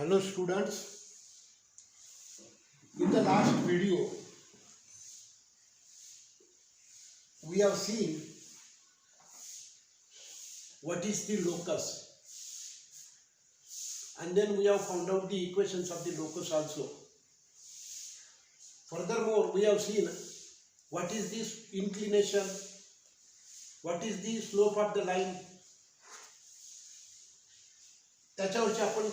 Hello students, in the last video we have seen what is the locus, and then we have found out the equations of the locus also. Furthermore, we have seen what is this inclination, what is the slope of the line. त्याच्यावरची आपण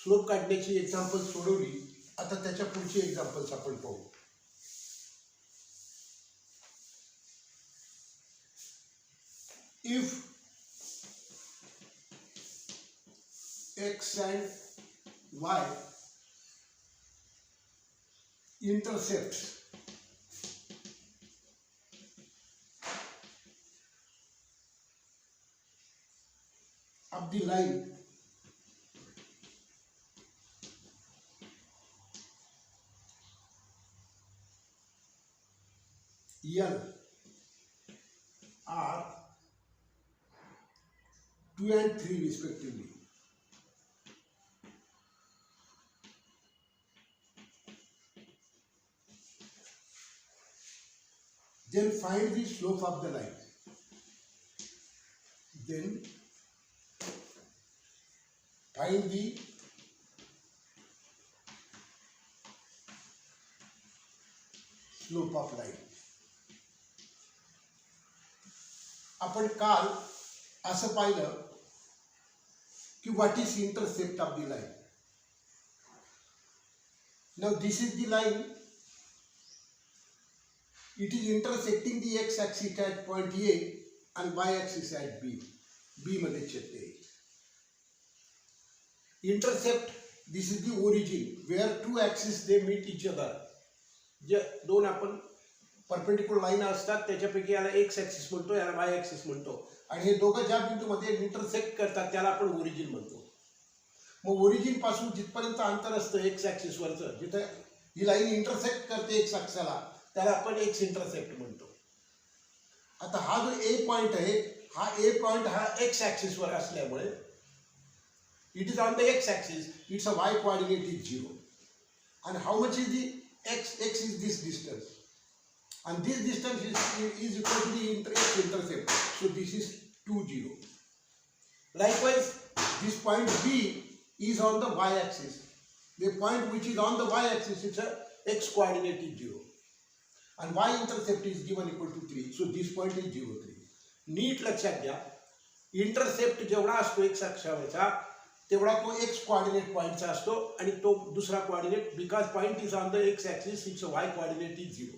slope काढण्याची example सोडवली. आता त्याच्या पुढची examples आपण पाहू. If x and y intersect of the line L are 2 and 3 respectively, then find the slope of the line. Then find the slope of line. आपण काल असं पाहिलं की what is intercept of the line. Now this is the line. It is intersecting the x axis at point A and y axis at B. B मध्ये छेदते. Intercept, this is the origin where two axes they meet each other. जे दोन आपण perpendicular line असतात त्याच्यापैकी याला x axis म्हणतो, याला वाय ॲक्सिस म्हणतो, आणि हे दोघं ज्या बिंदूमध्ये इंटरसेक्ट करतात त्याला आपण ओरिजिन म्हणतो. मग ओरिजिन पासून जिथपर्यंत अंतर असतं एक्स ॲक्सिसवरचं, जिथे ही लाईन इंटरसेक्ट करते एक्स ॲक्सिसला, त्याला आपण एक्स इंटरसेप्ट म्हणतो. आता हा जो ए पॉइंट आहे, हा ए पॉइंट हा एक्स ॲक्सिसवर असल्यामुळे it is on the x axis, it's a Y coordinate is 0. and how much is the x is this distance, and this distance is equal to the x intercept, so this is 2 0. Likewise, this point B is on the y axis. The point which is on the y axis, it's a x coordinate is 0, and y intercept is given equal to 3, so this point is 0 3. नीट लक्षात घ्या, intercept जेवढा असतो x अक्षावरचा तेवढा तो x coordinate पॉइंटचा असतो, आणि तो दुसरा coordinate, because point is on the x axis, it's Y coordinate is 0.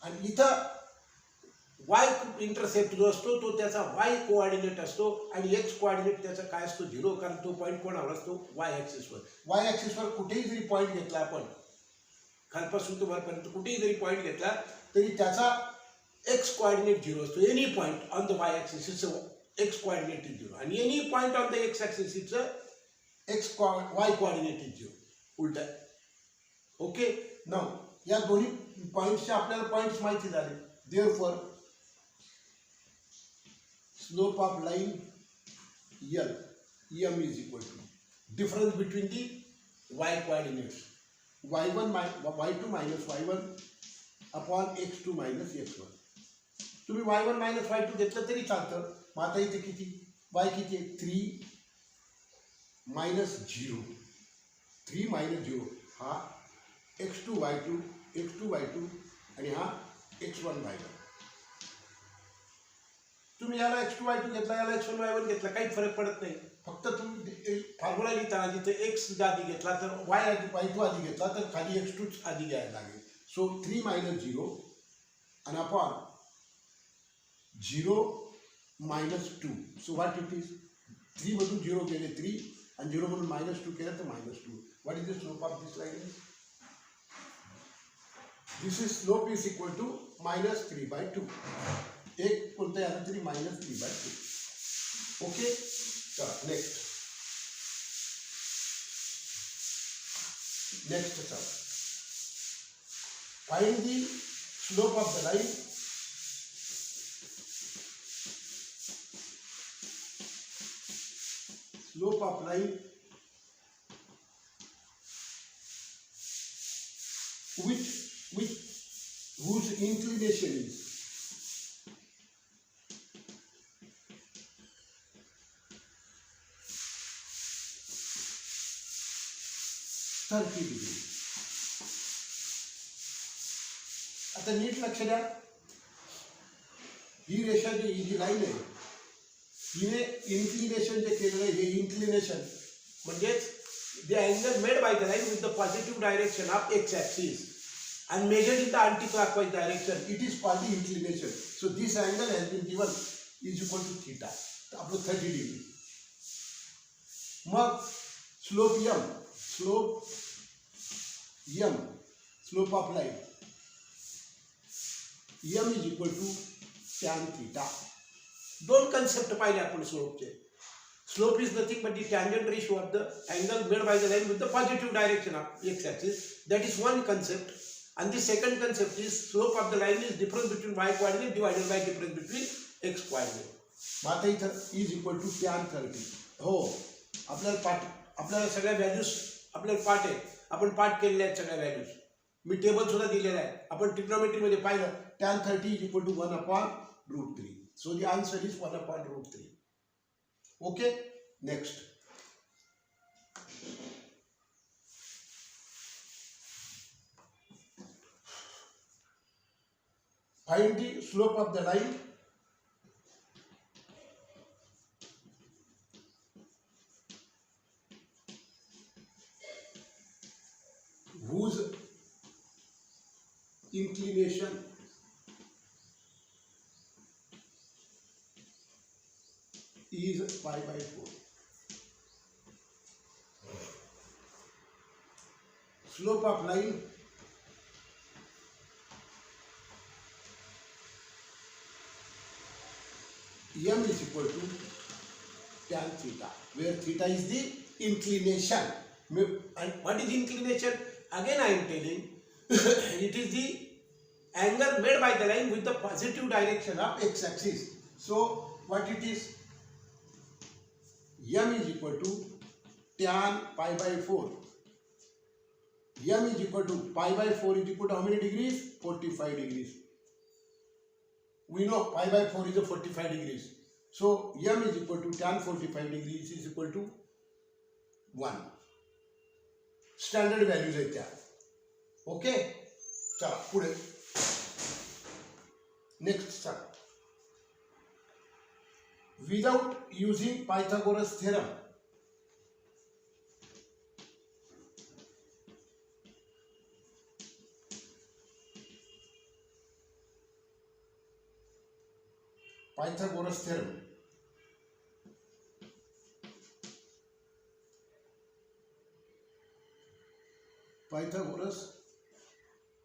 आणि इथं वाय इंटरसेप्ट जो असतो तो त्याचा वाय कोऑर्डिनेट असतो, आणि एक्स कोऑर्डिनेट त्याचा काय असतो 0, कारण तो पॉईंट कोणावर असतो वाय ॲक्सिसवर. वाय ॲक्सिसवर कुठेही जरी पॉईंट घेतला आपण, खालपासून तो वरपर्यंत कुठेही जरी पॉईंट घेतला तरी त्याचा एक्स कोऑर्डिनेट 0 असतो. Any point on the Y axis it's x coordinate is 0, and any point on the x axis it's a y coordinate is 0. उलटा. ओके. नाउ या दोन्ही पॉइंट्सचे आपल्याला पॉइंट्स माहिती झाले. Therefore slope of line L M is equal to difference between the y coordinates y1 y2 minus y1 upon x2 minus x1. तुम्ही y1 minus y2 घेतलं तरी चालतं. मग आता इथे किती y किती आहे, 3 minus 0, 3 minus 0, हा x2 y2 आणि हा x1 y1. तुम्ही याला x2 y2 घेतला, याला x1 y1 घेतला, काही फरक पडत नाही. फक्त तुम्ही फॉर्म्युला लिहिताना जिथे x आधी घेतला तर y2 आधी घेतला तर खाली x2 आधी घ्यायला लागेल. सो 3 minus 0 आणि upon 0 minus 2. So what it is? 3 मधून 0 गेले 3, आणि 0 मधून -2 केलं तर -2. What is the slope of this line? This is slope is equal to -3/2. एक कोणतं याला तरी -3/2. ओके. चला नेक्स्ट चला, find the slope of the line slope of line which whose inclination is 30 degree. आता नीट लक्ष द्या, ही रेषा जी लाईन आहे हिने इन्क्लिनेशन जे केलेलं आहे हे इन्क्लिनेशन म्हणजेच the angle made by the line with the positive direction of x axis and measured in the anti-clockwise direction, it is called the inclination. So this angle has been given is equal to theta. तो आपलं 30 degree. मग slope m, slope of line m is equal to tan theta. दोन concept पाहिले आपण स्लोपचे. Slope is nothing but the tangent ratio of the angle made by the line with the positive direction of x-axis. That is one concept. And the second concept is slope of the line is difference between y coordinate divided by difference between x coordinate. आता इथं is equal to tan 30. हो, आपल्याला सगळ्या values आपल्याला पाठ आहे. आपण पाठ केलेल्या आहेत सगळ्या व्हॅल्यूज. मी टेबल सुद्धा दिलेला आहे. आपण ट्रिग्नोमेट्री मध्ये पाहिलं tan 30 is equal to 1/√3. So the answer is 1/√3. Okay, next. Find the slope of the line whose inclination is pi by 4. Slope of line m is equal to tan theta, where theta is the inclination. And what is inclination? Again I am telling it is the angle made by the line with the positive direction of x-axis. So what it is? M is equal to tan pi by 4. M is equal to pi by 4 is equal to how many degrees? 45 degrees. We know pi by 4 is a 45 degrees. So M is equal to tan 45 degrees is equal to 1. Standard values आहेत त्या. Okay? चला पुढे. Next चला. Without using Pythagoras theorem, Pythagoras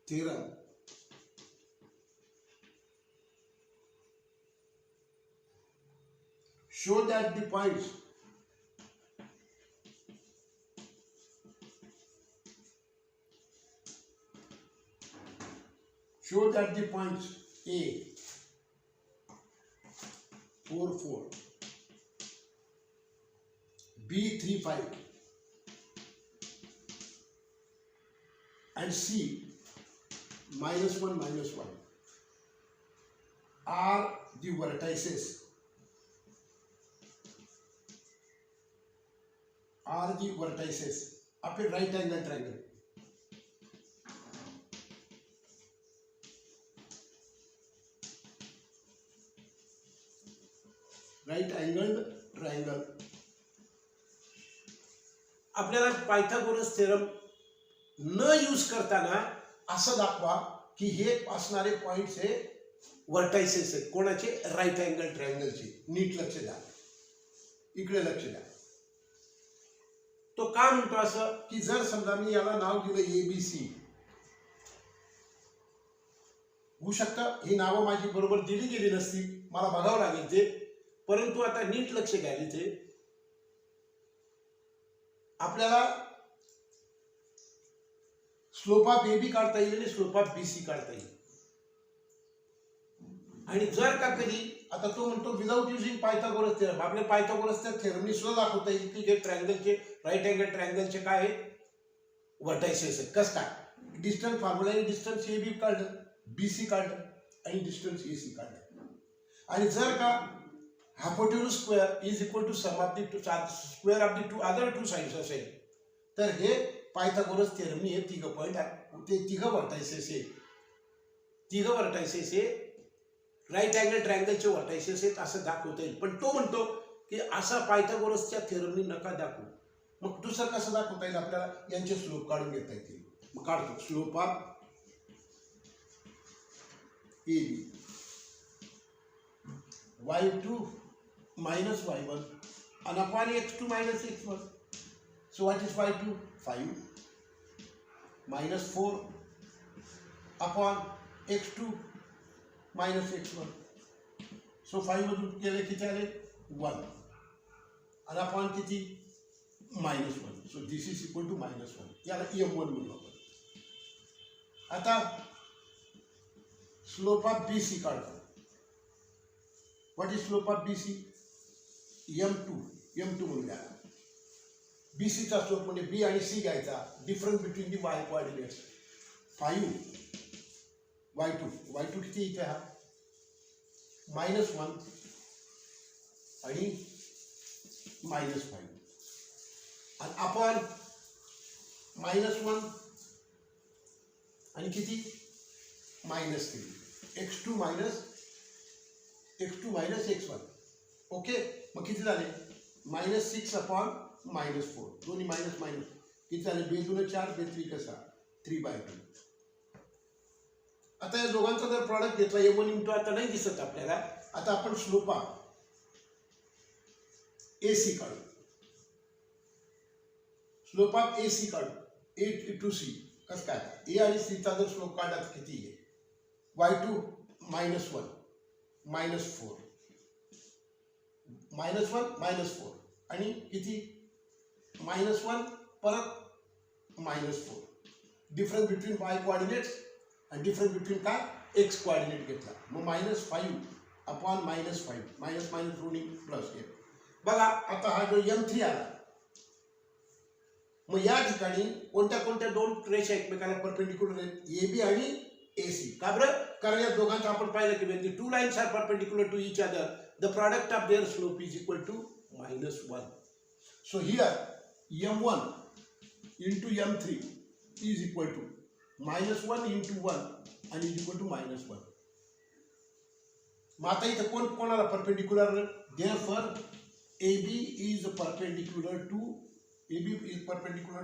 theorem, show that the points A 4 4, B 3 5 and C -1 -1 are the vertices of a right angle triangle. Right angled triangle. आपल्याला Pythagoras theorem न use करताना असं दाखवा की हे असणारे पॉइंट्स हे वर्टायसेस आहेत. कोणाचे? Right angle ट्रायंगलचे. नीट लक्ष द्या, इकडे लक्ष द्या. तो का म्हणतो असं की जर समजा मी याला नाव दिलं ABC, होऊ शकतं ही नावं माझी बरोबर दिली गेली नसती, मला बघावं लागेल ते. परंतु आता नीट लक्ष द्या, इथे आपल्याला स्लोप ऑफ AB काढता येईल आणि स्लोप ऑफ BC काढता येईल. आणि जर का कधी आता तो म्हणतो विदाउट युजिंग पायथागोरस थेरम, आपल्या पायथागोरस थेरमनी सुद्धा दाखवता येईल की जे ट्रायंगलचे राईट अँगल ट्रायंगलचे काय आहेत? वर्टायसेस आहेत. कसं काय? डिस्टन्स फॉर्म्युलाने डिस्टन्स ए बी काढलं, बी सी काढलं आणि डिस्टन्स ए सी काढलं. आणि जर का hypotenuse square is equal to sum of the square of the other two sides असेल तर हे पायथागोरस थेरमनी हे तिघ पॉईंट ते तिघ वर्टायसेस हे राईट अँगल ट्रायंगलचे वर्टायसेस आहेत असं दाखवता येईल. पण तो म्हणतो की असा पायथागोरसच्या थेरमनी नका दाखवू. मग दुसरं कसं दाखवता येईल आपल्याला, यांचे स्लोप काढून घेता येतील. मग काढतो slope of A B y2 minus y1 and upon x2 minus x1. So what is y2? 5 minus 4 upon x2 minus x1. So 5 मधून केले किती आले 1 and upon किती -1. So this is equal to -1. याला m1 म्हणू आपण. आता स्लोप ऑफ BC काढतो. What is slope of BC? m2 म्हणूया. BC चा स्लोप म्हणजे B आणि C घ्यायचा, difference between the y coordinates 5 y2 किती इथे हा -1 आणि -5 आणि अपॉन -1 आणि किती -3 x2 minus x1. ओके, मग किती झाले -6 अपॉन -4 दोन्ही मायनस किती झाले 2 4 3 कसा 3/2. आता या दोघांचा जर प्रॉडक्ट घेतला m1 इंटू आता नाही दिसत आपल्याला. आता आपण स्लोप ऑफ AC काढू. स्लोप ऑफ AC काढू A to C. कसं काय A आणि C चा जर स्लोप काढला तर किती आहे y2 -1 -4 -1 आणि किती -1 परत -4. डिफरन्स बिटवीन y कोऑर्डिनेट्स आणि डिफरन्स बिटवीन काय x कोऑर्डिनेट घेतला. मग -5 अपॉन -5 मायनस रुनिंग प्लस 1. बघा आता हा जो m3 आला. मग या ठिकाणी कोणत्या दोन रेषा एकमेकांना परपेंडिक्युलर आहेत AB आणि AC. का बरं, कारण या दोघांचं आपण पाहिलं की when the two lines are perpendicular to each other the product of their slope is equal to -1. So here m1 into m3 is equal to -1 into 1 and is equal to -1. मग आता इथं कोणाला perpendicular, therefore AB is perpendicular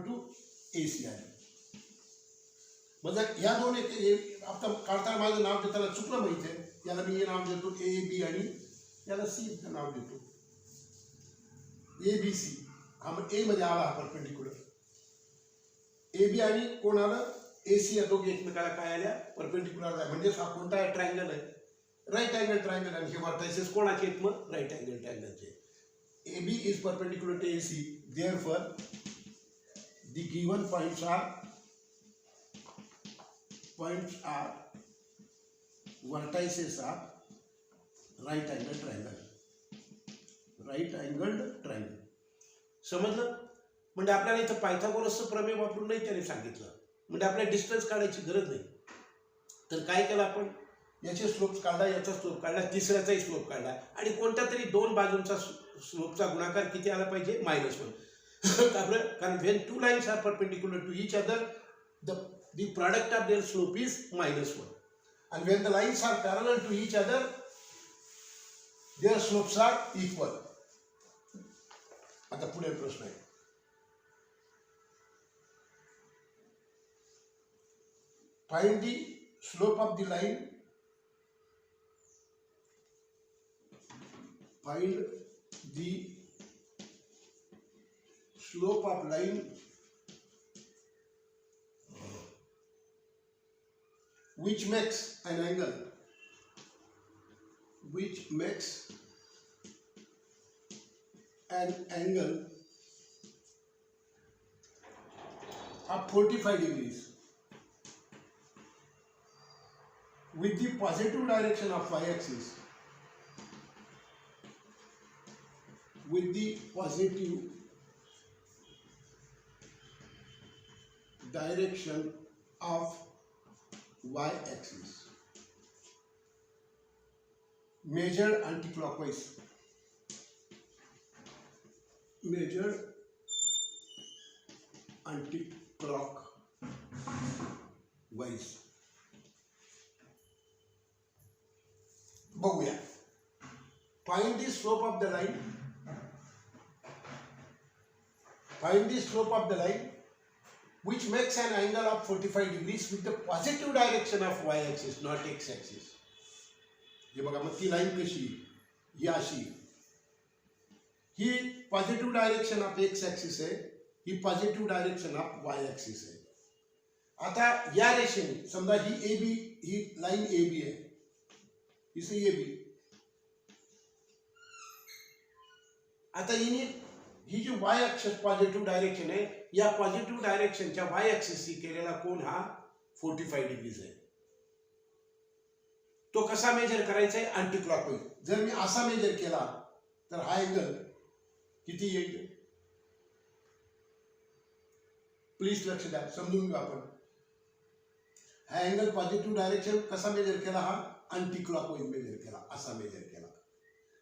to AC आहे. मग जर या दोन आता काढताना माझं नाव देताना चुकलं माहिती आहे, याला मी हे नाव देतो AB आणि याला C नाव देतो ABC. हा मग A मध्ये आला हा परपेंडिक्युलर. AB आणि कोण आलं AC या दोघे एकमेकाला काय आल्या परपेंडिक्युलर आहे. म्हणजे हा कोणता आहे ट्रायंगल आहे राईट अँगल ट्रायंगल. आणि हे वर्टायसेस कोणाचे आहेत मग राईट अँगल ट्रायंगलचे. AB is perpendicular to AC, therefore the given points are vertices of right angled triangle. समजलं. म्हणजे आपल्याला इथं पायथागोरसचं प्रमेय वापरून नाही त्याने सांगितलं. म्हणजे आपल्याला डिस्टन्स काढायची गरज नाही. तर काय केलं आपण, याचे स्लोप काढला, याचा स्लोप काढला, तिसऱ्याचाही स्लोप काढला आणि कोणत्या तरी दोन बाजूंचा स्लोपचा गुणाकार किती आला पाहिजे -1. कारण when two lines are perpendicular to each other the product of their slope is -1 and when the lines are parallel to each other their slopes are equal. आता पुढे प्रश्न आहे, find the slope of the line, find the slope of line which makes an angle of 45 degrees with the positive direction of y-axis, with the positive direction of y-axis measured anti-clockwise. Measured anti-clockwise. बघूया. Find the slope of the line. Find the slope of the line which makes an angle of 45 degrees with the positive direction of y-axis, not x-axis. हे बघा, मग ती line कशी, ही अशी, ही positive direction of X axis आहे, ही positive direction of Y axis आहे. आता या रेषेने समजा ही A B, he line A बी आहे, ही ए बी. आता ही जी वाय ॲक्सिस पॉझिटिव्ह डायरेक्शन आहे, या पॉझिटिव्ह डायरेक्शनच्या वाय ॲक्सिसशी केलेला कोन हा 45 डिग्रीज आहे. तो कसा मेजर करायचा आहे, अँटी क्लॉकवाईज. जर मी असा मेजर केला तर हा अँगल किती येईल, प्लीज लक्ष द्या, समजून घेऊ आपण. हा अँगल पॉझिटिव्ह डायरेक्शन कसा मेजर केला, हा अँटी क्लॉकवाईज मेजर केला, असा मेजर केला.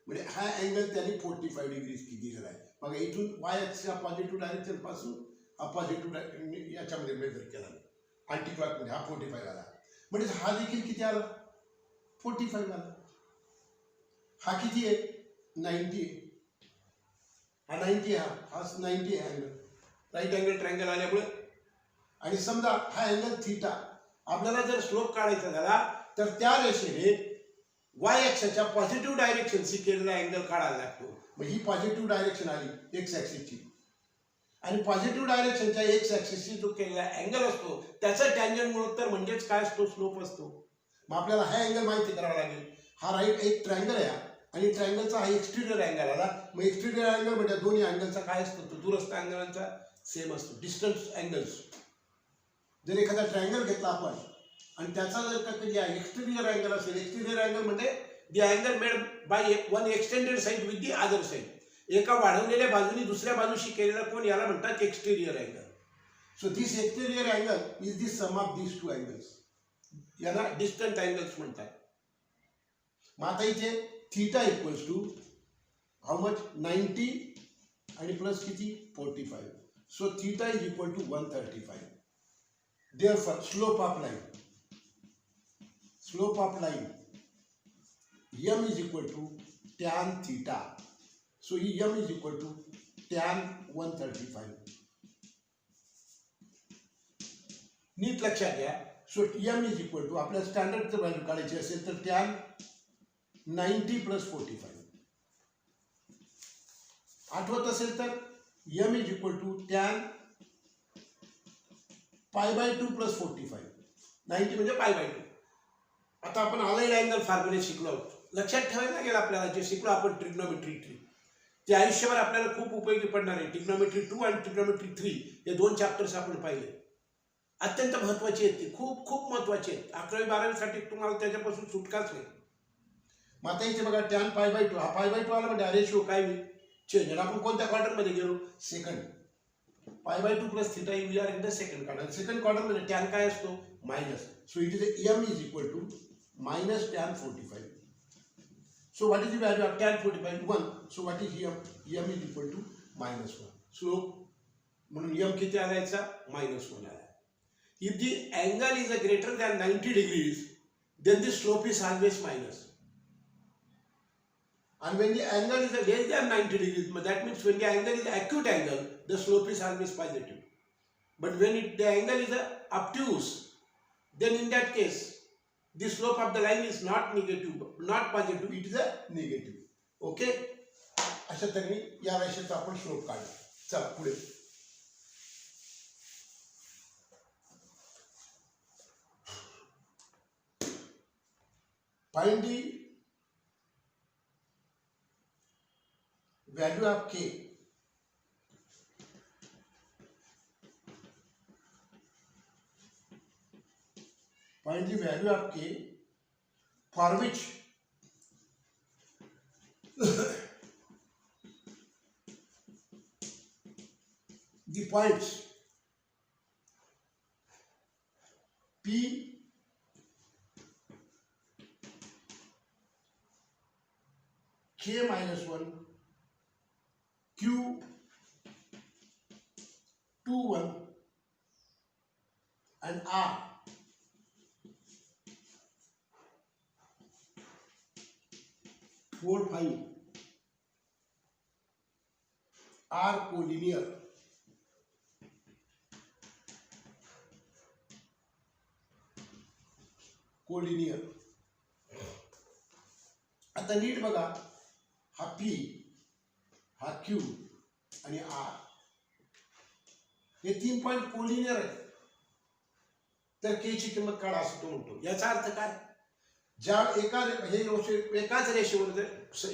म्हणजे हा अँगल त्याने 45 डिग्रीज दिलेला आहे. बघा, इथून वाय ॲक्सिसच्या पॉझिटिव्ह डायरेक्शन पासून हा पॉझिटिव्ह याच्यामध्ये मेजर केला अँटी क्लॉकमध्ये, हा 45 आला. म्हणजे हा देखील किती आला, 45 आला. हा किती आहे, 90 आहे. हा 90 आहे, हा 90 आहे अँगल, राईट अँगल ट्रायंगल आल्यामुळे. आणि समजा हा अँगल थीटा, आपल्याला जर स्लोप काढायचा झाला तर त्या रेषेने वाय ॲक्सिसच्या पॉझिटिव्ह डायरेक्शनशी केलेला अँगल काढायला लागतो. मग ही पॉझिटिव्ह डायरेक्शन आली एक्स ॲक्सिसची, आणि पॉझिटिव्ह डायरेक्शनच्या एक्स ॲक्सिसशी जो केलेला अँगल असतो त्याचा टँजंट गुणोत्तर म्हणजेच काय असतो, स्लोप असतो. मग आपल्याला हा अँगल माहिती करावा लागेल. हा राईट एक ट्रायंगल आहे आणि ट्रायंगलचा हा एक्सटिरियर अँगल आला. मग एक्सटिरियर अँगल म्हणजे दोन्ही अँगलचा काय असतो, तो दूरस्थ अँगलांचा सेम असतो, डिस्टन्स अँगल्स. जर एखादा ट्रायंगल घेतला आपण आणि त्याचा जर का कधी एक्सटिरियर अँगल असेल, एक्सटिरियर अँगल म्हणजे the angle made by one extended side with the other side. एका वाढवलेल्या बाजूने दुसऱ्या बाजूशी केलेला कोन याला म्हणतात exterior angle. So this exterior angle is the sum of this two angles, याला डिस्टंट अँगल्स म्हणतात. मग आता इथे theta equals to how much, 90 आणि प्लस किती, 45. So theta is equal to 135. Therefore, slope of line m is equal to tan theta. So m is equal to tan 135. नीट लक्षात घ्या. So m is equal to आपल्या स्टँडर्डचं value काढायची असेल तर tan 90 plus 45. आठवत असेल तर m is equal to tan π/2 plus 45. 90 म्हणजे π/2. आता आपण अलाइड अँगल फॉर्म्युले शिकलो आहोत. लक्षात ठेवायला लागेल आपल्याला, जे शिकलो आपण ट्रिग्नोमेट्री 3, ते आयुष्यभर आपल्याला खूप उपयोगी पडणार आहे. ट्रिग्नोमेट्री 2 आणि ट्रिग्नोमेट्री 3 हे 2 चॅप्टर्स आपण पाहिले, अत्यंत महत्त्वाचे आहेत. ते खूप खूप महत्त्वाचे आहेत. 11वी 12वीसाठी तुम्हाला त्याच्यापासून सुटकाच नाही. मग आता इथे बघा, टॅन π/2, हा π/2 आला म्हणजे रेशिओ काय होईल, चेंज. आपण कोणत्या क्वार्टरमध्ये गेलो, second. π/2 plus theta, we are in the second quarter. Second quarter मध्ये टॅन काय असतो, minus. So it is m is equal to minus tan 45. So what is the value of tan 45, 1. So what is m is equal to -1. Slope म्हणून m किती आलायचा, -1 आला. If the angle is greater than 90 degrees then the slope is always minus. And when the angle is less than 90 degrees, that means when the angle is acute angle, the slope is always positive. But when the angle is obtuse, then in that case, the slope of the line is not negative, not positive, it is a negative. Okay? अशा तऱ्हेने या रेषेचा आपण slope काढू. चला पुढे. Find the value of k find the value of k for which the points P K minus 1 Q 2 1 and R 4 5 are collinear. Collinear. आता नीट बघा, हा P हा Q आणि R हे 3 पॉइंट कोलिनियर आहेत. तर K ची किंमत काढा असं तो म्हणतो. याचा अर्थ काय, ज्या एकाच रेषेवर जर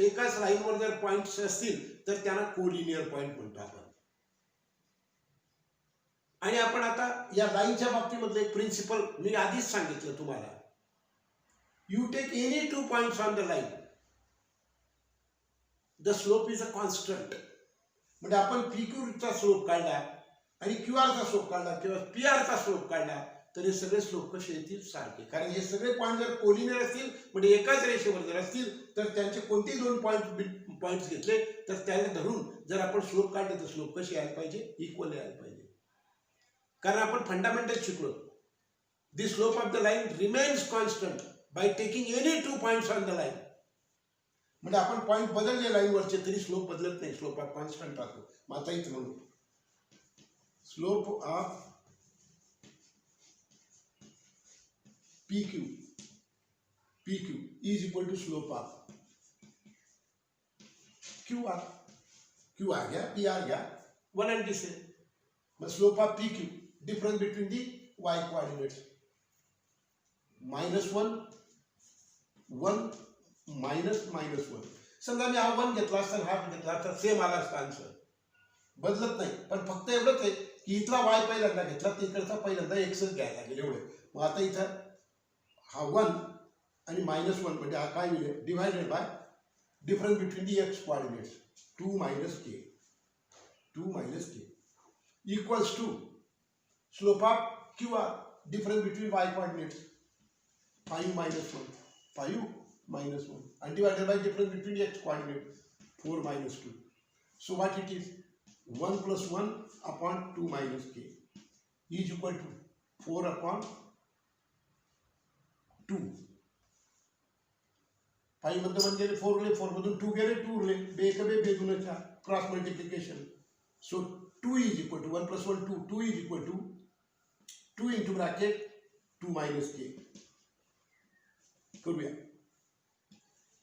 एकाच लाईनवर जर पॉइंट्स असतील तर त्यांना कोलिनियर पॉइंट म्हणतो आपण. आणि आपण आता या लाईनच्या बाबतीमधलं एक प्रिन्सिपल मी आधीच सांगितलं तुम्हाला. You take any 2 points on the line, the slope is a constant. म्हणजे आपण PQ चा स्लोप काढला आणि QR चा स्लोप काढला किंवा PR चा स्लोप काढला तर हे सगळे स्लोप कसे येतील, सारखे. कारण हे सगळे पॉइंट जर कोलिनियर असतील म्हणजे एकाच रेषेवर जर असतील तर त्यांचे कोणतेही 2 पॉइंट्स घेतले तर त्याला धरून जर आपण स्लोप काढले तर स्लोप कसे यायला पाहिजे, इक्वल यायला पाहिजे. कारण आपण फंडामेंटल शिकलो, the slope of the line remains constant by taking any 2 points on the line. म्हणजे आपण पॉइंट बदलले लाईनवरचे तरी स्लोप बदलत नाही, स्लोप ऑफ कॉन्स्टंट राहतो. मग आता इथे म्हणू slope of PQ is equal to slope of QR. QR घ्या, PR घ्या, 1 and this. मग slope of PQ, difference between the y coordinates, -1 1 -1. समजा मी हा 1 घेतला असता हा घेतला तर सेम आला असता आन्सर, बदलत नाही. पण फक्त एवढंच आहे की इथला y पहिल्यांदा घेतला तर इकडचा पहिल्यांदा x घ्यायला लागेल एवढे. मग आता इथं हा 1 आणि -1 म्हणजे हा काय मिळेल, divided by difference between the x coordinates 2 - k equals to slope of QR, difference between y coordinates 5 - 1 and divided by difference between x coordinate 4 - 2. So what it is, 1 + 1 upon 2 - k is equal to 4 upon 2. 5 मधून 1 गेले, 4 उरले, 4 मधून 2 गेले, 2 उरले, बे 1 बे 2 4, cross multiplication. So 2 is equal to 1 + 1 2, 2 is equal to 2 into bracket 2 - k. करूया.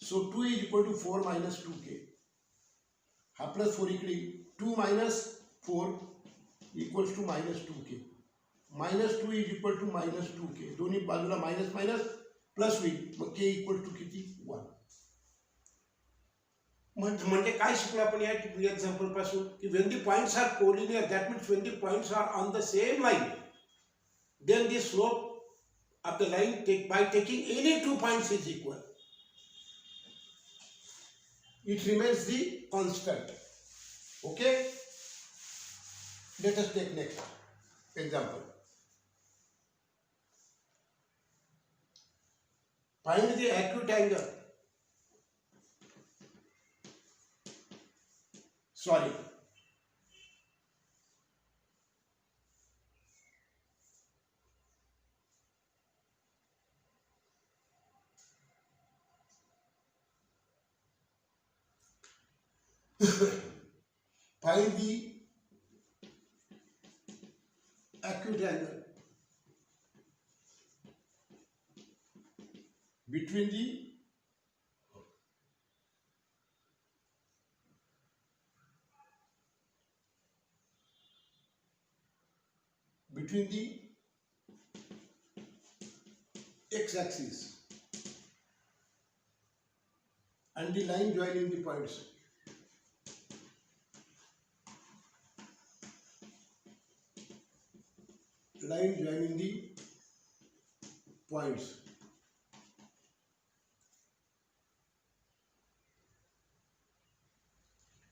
So 2 is equal to 4 - 2k. हा प्लस 4 इकडे, 2 - 4 equals to -2k. -2 is equal to -2k. दोन्ही बाजूला मायनस मायनस प्लस होईल. मग k इक्वल टू किती, 1. म्हणजे काय शिकलो आपण या एक्झाम्पल पासून की when the points are collinear, that means when the points are on the same line, then the slope of the line by taking any 2 points is equal. It remains the constant. Okay, let us take next example. Find the acute angle. Sorry, find the acute angle between the x-axis and the line joining the points. Line joining the points.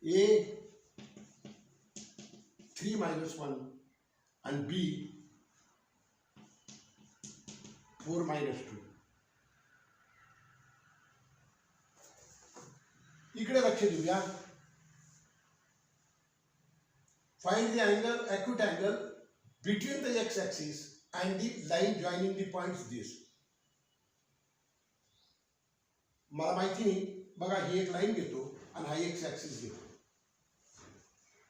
A 3 - 1 and B 4 minus 2. इकडे लक्ष देऊया. Find the angle, acute angle between the x-axis and the line joining the points this. मला माहिती नाही, बघा ही एक line घेतो आणि हा एक्स ॲक्सिस घेतो.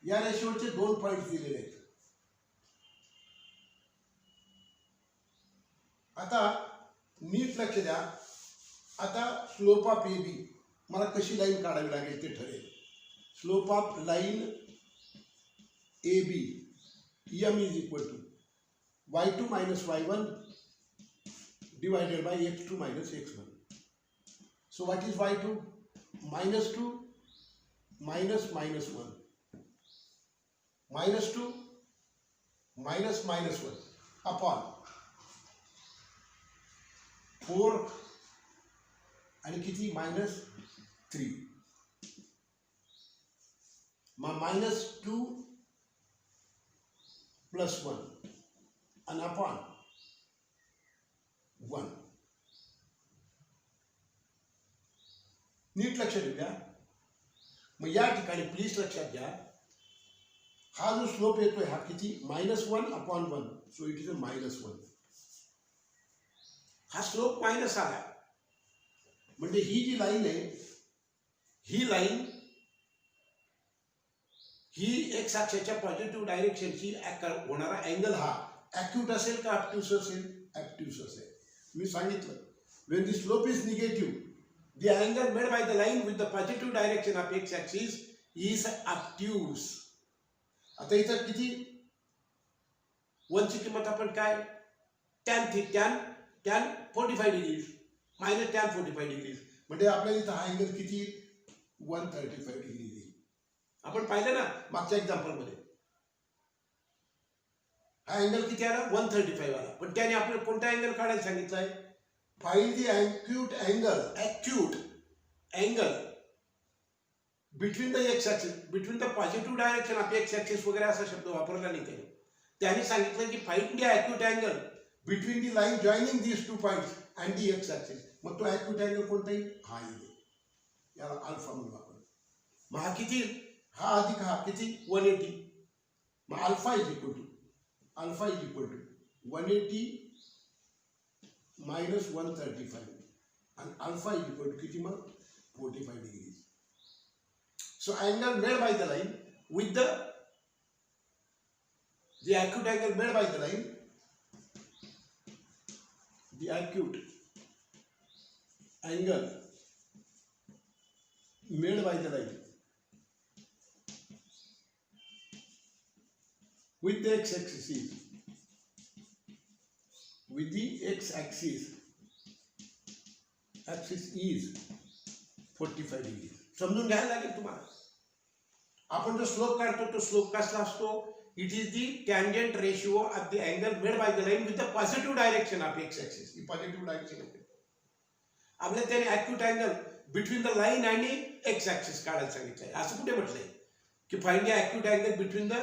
या रेषेवरचे 2 पॉइंट्स दिलेले आहेत. आता नीट लक्ष द्या. आता स्लोप ऑफ ए बी मला कशी लाईन काढावी लागेल ते ठरेल. Slope of line A B M is equal to y2 minus y1 divided by x2 minus x1. So what is y2? Minus 2 minus minus 1. Minus 2 minus minus 1 upon 4 आणि किती minus 3. मग minus 2 plus 1 and upon 1. नीट लक्ष देऊ द्या. मग या ठिकाणी please लक्षात घ्या, हा जो स्लोप येतोय हा किती -1 upon 1. सो इट इज अ -1. हा स्लोप मायनस आला म्हणजे ही जी लाईन आहे, ही लाईन ही एक्स अक्षाच्या पॉझिटिव्ह डायरेक्शनची होणारा अँगल हा ॲक्यूट असेल का ऑब्ट्यूस असेल? ॲक्ट्यूस असेल. मी सांगितलं when the slope is negative, the angle made by the line with the positive direction of x axis is obtuse. आता इथं किती 1 ची किंमत आपण काय tan 45 degrees minus tan 45 degrees म्हणजे आपल्याला इथं हा अँगल किती 135 डिग्री येईल. आपण पाहिलं ना मागच्या एक्झाम्पल मध्ये हा अँगल किती आला 135 आला. पण त्याने आपल्याला कोणता अँगल काढायला सांगितलाय? Find the acute angle between the x axis, between the positive direction of x axis वगैरे असा शब्द वापरला नाही त्याने. त्याने सांगितलं की find the acute angle between the line joining these 2 points and the x axis. मग तो acute angle कोणता येईल? हा येईल. याला अल्फा म्हणून आपण. मग हा किती? हा अधिक हा किती 180. मग alpha is equal to 180 minus 135 and alpha is equal to किती मग 45 degrees. So angle made by the line with the acute angle made by the line, the acute angle made by the line with the x-axis is with the x-axis is 45 degrees. समजून घ्यायला लागेल तुम्हाला. आपण जो slope काढतो तो slope कसला असतो? It is the tangent ratio of the angle made by the line with the positive direction of X axis. He positive direction आहे. आपल्याला त्याने acute angle between the line आणि एक्स ॲक्सिस काढायला सांगितलंय. असं कुठे म्हटलंय की find the acute angle between the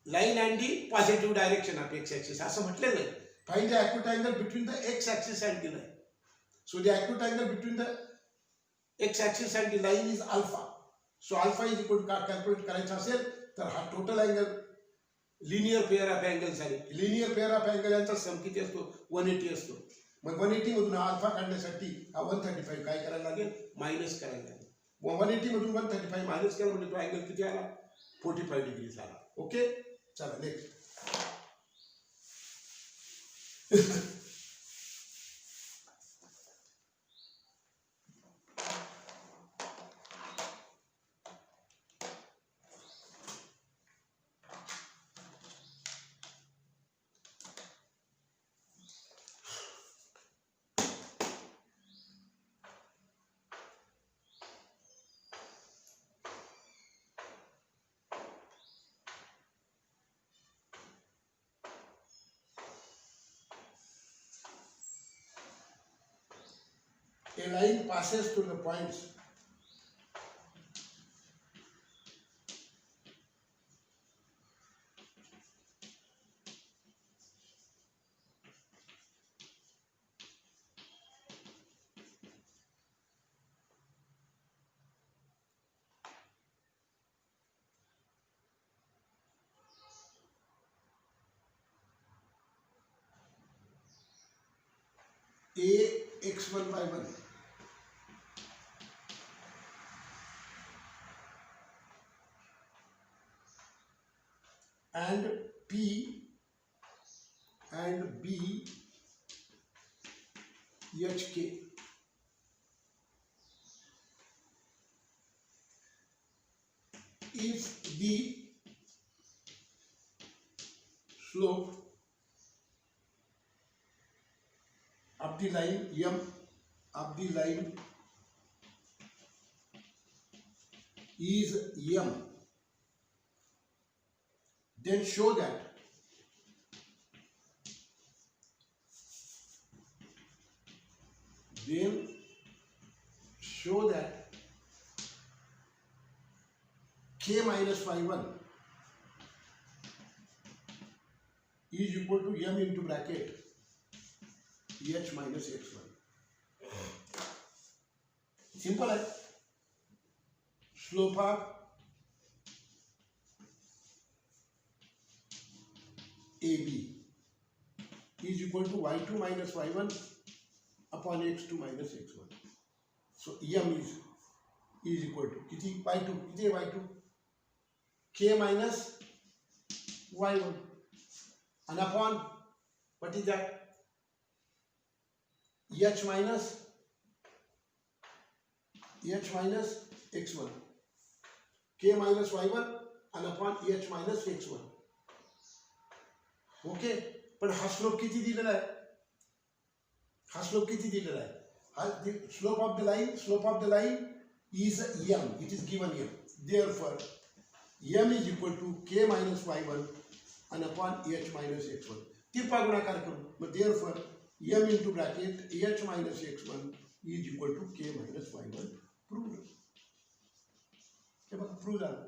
line and the positive direction of x axis असं म्हटलेलं आहे. Find the acute angle between the x axis and the line. So the acute angle between the x axis and the line is alpha. So alpha is equal to calculate करायचं असेल तर हा total angle linear pair of angles आहे. Linear pair of angle यांचा सम किती असतो 180 असतो. मग 180 मधून अल्फा काढण्यासाठी हा 135 काय करायला लागेल मायनस करायला लागेल. 180 मधून 135 मायनस केला म्हणजे तो अँगल किती आला 45 डिग्री आला. ओके चला next. A line passes through the points A x1 by 1 and P and B HK if the slope of the line M of the line is M, then show that K minus y1 is equal to M into bracket H minus x1. Simple है. Slope of AB is equal to y2 minus y1 upon x2 minus x1. So M is equal to किती y2 किती है y2 K minus y1 and upon what is that H minus x1 K minus y1 and upon H minus x1. Okay पण हा slope किती दिलेला आहे slope of the line is M, it is given here. Therefore M is equal to K minus y1 and upon H minus x1. तिरपा गुणाकार करू मग therefore M into bracket H minus x1 is equal to K minus y1. Proved. हे बघा prove झालं.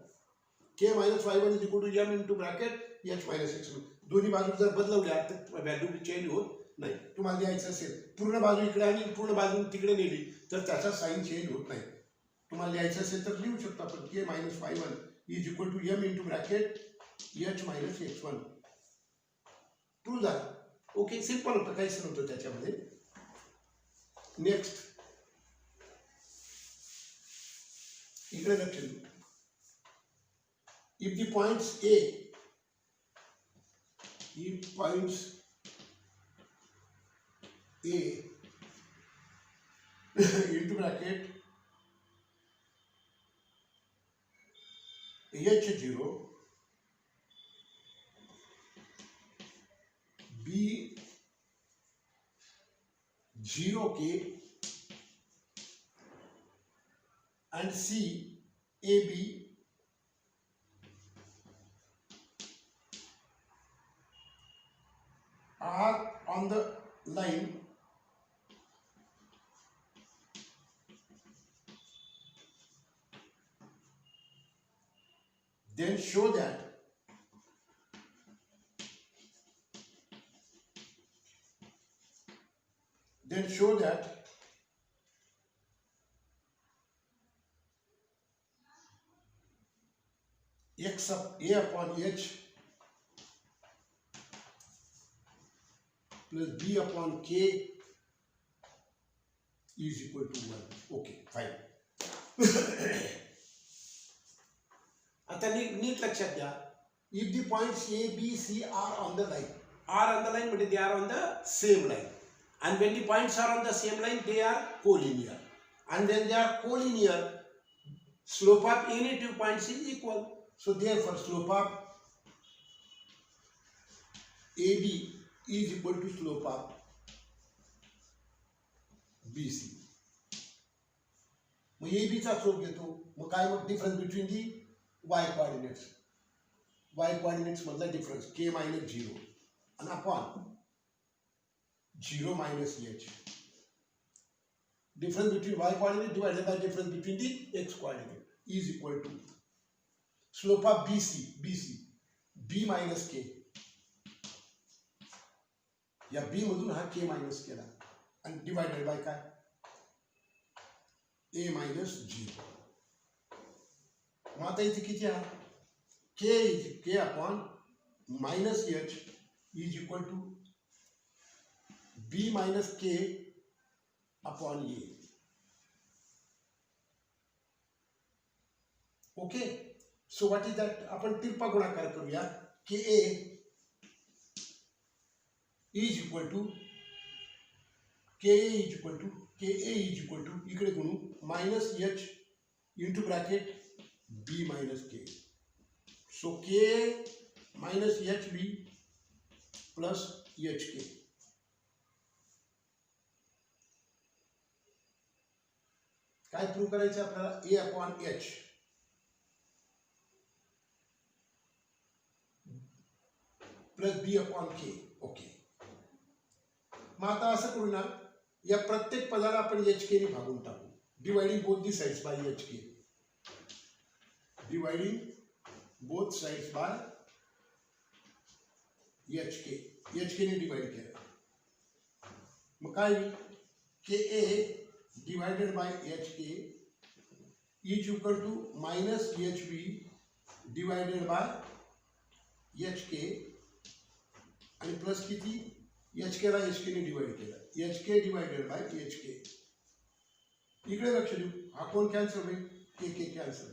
K minus y1 is equal to M into bracket H minus x1. दोन्ही बाजू जर बदलवल्या तर व्हॅल्यू चेंज होत नाही. तुम्हाला द्यायचं असेल पूर्ण बाजू इकडे आणि पूर्ण बाजू तिकडे नेली तर त्याचा साइन चेंज होत नाही. तुम्हाला द्यायचं असेल तर लिहू शकतो आपण K minus y1 is equal to M into bracket H minus x1. Prove झालं. ओके सिंपल होतं काहीच नव्हतं त्याच्यामध्ये. नेक्स्ट इकडे लक्ष द्या. if the points A into bracket H0 B 0K and C AB are on the line then show that x of A upon H plus B upon K is equal to 1. Okay, fine. आता नीट लक्षात घ्या. if the points A, B, C are on the line, म्हणजे they are on the same line, and when the points are on the same line they are collinear, and when they are collinear slope of any two points is equal. So therefore slope of AB is equal to slope of BC. मग AB चा slope घेतो. मग काय मग difference between the y coordinates मधला difference K minus 0 and upon 0 minus H. Difference between y coordinate divided by difference between the x coordinate is equal to slope of BC B minus K. या B मधून हा K minus केला आणि divided by काय A minus 0. मग आता इथे किती आहे K upon minus H is equal to B minus K upon A. Okay, so what is that? आपण तिरपा गुणाकार करूया. के ए इज इक्वल टू इकडे गुणू मायनस एच इंटू ब्रॅकेट बी मायनस के. सो के मायनस एच बी plus H के. काय prove करायचं आपल्याला? ए upon H plus B upon के. Okay, मग आता असं करू ना, या प्रत्येक पदाला आपण एच के ने भागून टाकू. Dividing both the sides by H K. Dividing both sides by H K. H K ने डिवाइड केलं. मग काय होईल? K A divided by H K is equal to minus H B divided by H K आणि plus किती? H केला H K ने divide केलं. H K divided by H K. इकडे लक्ष देऊ, हा कोण कॅन्सल होईल? K K cancel.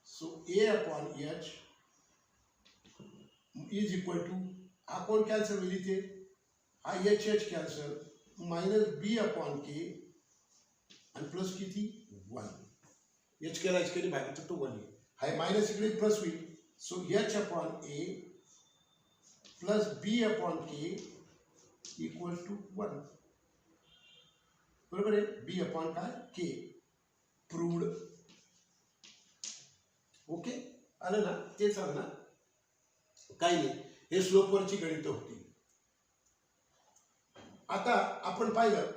So A upon H is equal to, हा कोण कॅन्सल होईल इथे? हा H H cancel, minus B upon K आणि प्लस किती? 1. एच केला एच केने भागितलं तो 1 येईल. हा मायनस इकडे प्लस होईल. So H upon A plus B upon K equal to 1. बरोबर आहे? बी अपॉन काय? के. प्रूव्ड. ओके, आलं ना? तेच आलं ना? काही नाही, हे स्लोपवरची गणितं होती. आता आपण पाहिलं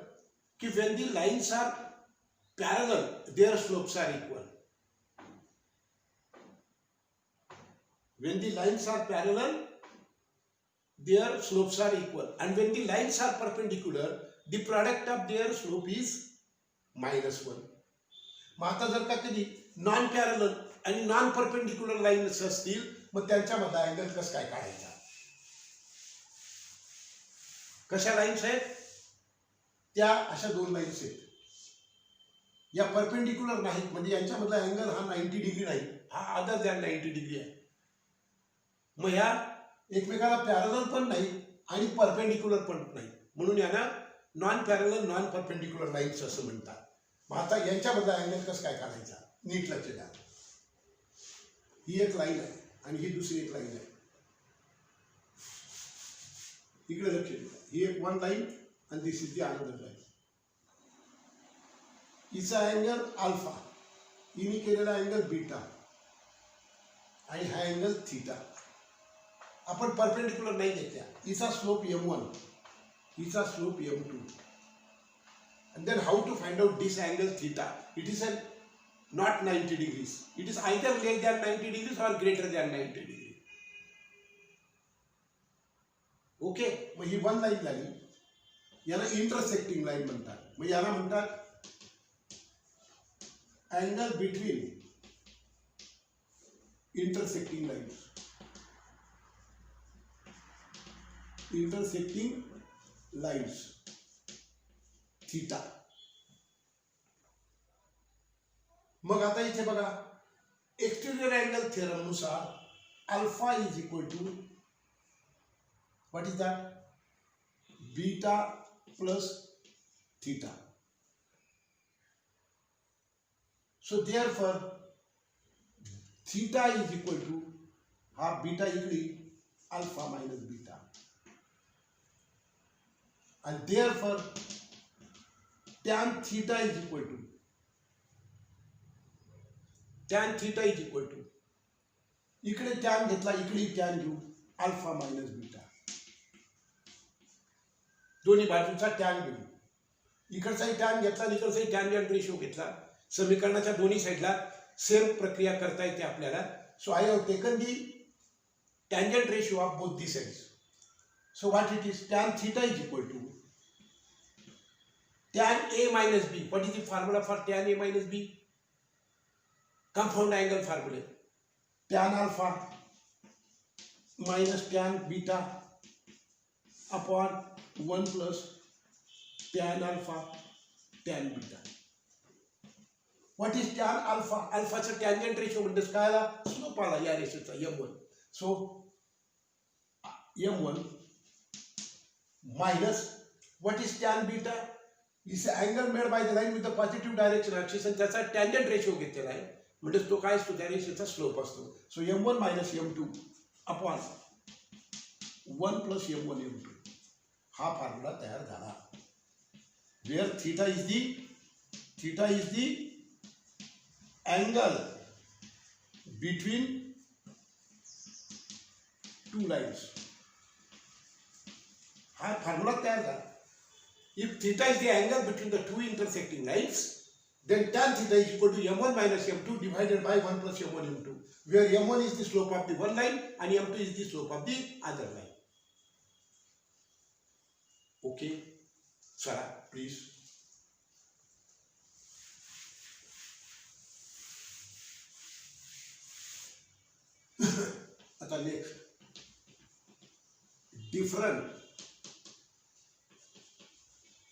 की when the lines are parallel their slopes are equal. When the lines are parallel their slopes are equal, and when the lines are perpendicular the product of their slope is -1. मग आता जर का कधी नॉन पॅरलल आणि non perpendicular lines असतील, मग त्यांच्यामध्ये angle कसं काय काढायचा? कशा लाईन्स आहेत? त्या अशा दोन लाईन्स आहेत. या परपेंडिक्युलर नाहीत, म्हणजे यांच्यामधला अँगल हा 90 डिग्री नाही, हा अदर दॅन 90 डिग्री आहे. मग ह्या एकमेकाला पॅरलल पण नाही आणि परपेंडिक्युलर पण नाही, म्हणून यांना non parallel non perpendicular lines असं म्हणतात. मग आता यांच्यामधला अँगल कसं काय काढायचा? नीट लक्ष द्या. ही एक लाईन आहे आणि ही दुसरी एक लाईन आहे. इकडे लक्ष द्या. ही एक वन लाईन आणि this is the another line. हिचा अँगल अल्फा, हिने केलेला अँगल बीटा आणि हा अँगल थीटा. आपण परपेंडिक्युलर नाही घेतल्या. हिचा स्लोप m1, हिचा slope m2. And then how to find out this angle theta? It is not 90 degrees. It is either less than 90 degrees or greater than 90 degrees. Okay? मग ही one line झाली. याला intersecting line म्हणतात. मग याला म्हणतात angle between intersecting lines. Intersecting lines theta. मग आता इथे बघा, एक्सटेरियर अँगल थेरम नुसार alpha is equal to what is that? Beta plus theta. So therefore theta is equal to, हा बीटा इकडे alpha minus beta, and therefore tan theta is equal to इकडे tan घेतला, इकडे tan घेऊ, alpha minus beta. दोन्ही बाजूचा tan घेऊ. इकडचाही tan घेतला, इकडचाही टॅन्जंट रेशो घेतला. समीकरणाच्या दोन्ही साईडला सेम प्रक्रिया करता येते आपल्याला. So I have taken the tangent ratio of both the sides. So what it is? Tan theta is equal to tan A minus B. What is the formula for tan A minus B? Compound angle formula. Tan alpha minus tan beta upon 1 plus tan alpha tan beta. What is tan alpha? अल्फाचं tangent ratio म्हणजेच काय आला? Slope आला या रेषेचा m1. सो m1 minus what is tan beta is the angle made by the line with the positive direction axis आणि त्याचा टॅन्जंट रेशो घेतलेला आहे म्हणजे तो काय असतो? त्या रेषेचा स्लोप असतो. So m1 minus m2 upon 1 plus m1 m2 हा फॉर्म्युला तयार झाला. Where theta is the angle between two lines. हा फॉर्म्युला तयार झाला. If theta is the angle between the two intersecting lines, then tan theta is equal to m1 minus m2 divided by 1 plus m1 m2, where m1 is the slope of the one line and m2 is the slope of the other line. Okay, Sarah, please. आता next, different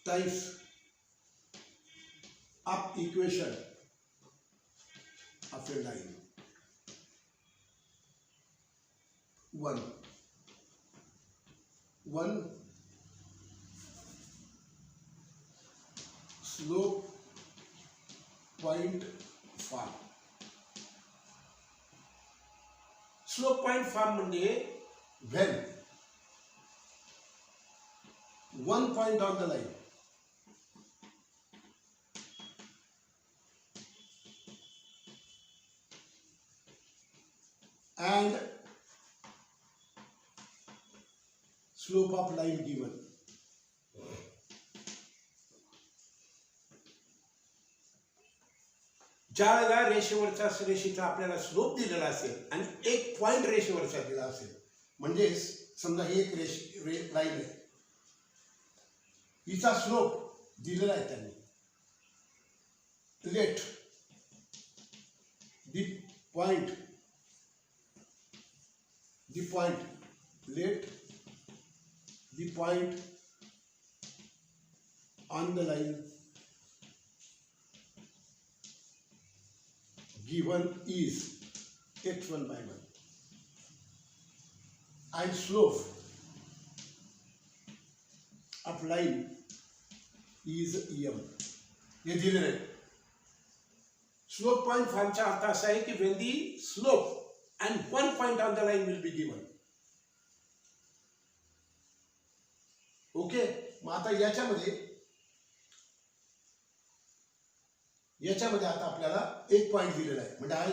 types of equation of a line. One slope point form. Slope point form म्हणजे when one point on the line and slope of line given. ज्या वेळेला रेषेचा आपल्याला slope दिलेला असेल आणि एक पॉइंट रेषेवरचा दिला असेल, म्हणजे समजा ही एक लाईन आहे, हिचा स्लोप दिलेला आहे त्यांनी. Let the point on the line given is x1 by 1 and slope of line is em. हे दिलेलं आहे. स्लोप पॉइंट फॉर्मचा अर्थ असा आहे की when the slope and one point on the line will be given. Okay, मग आता याच्यामध्ये आता आपल्याला एक पॉइंट दिलेला आहे, म्हणजे हा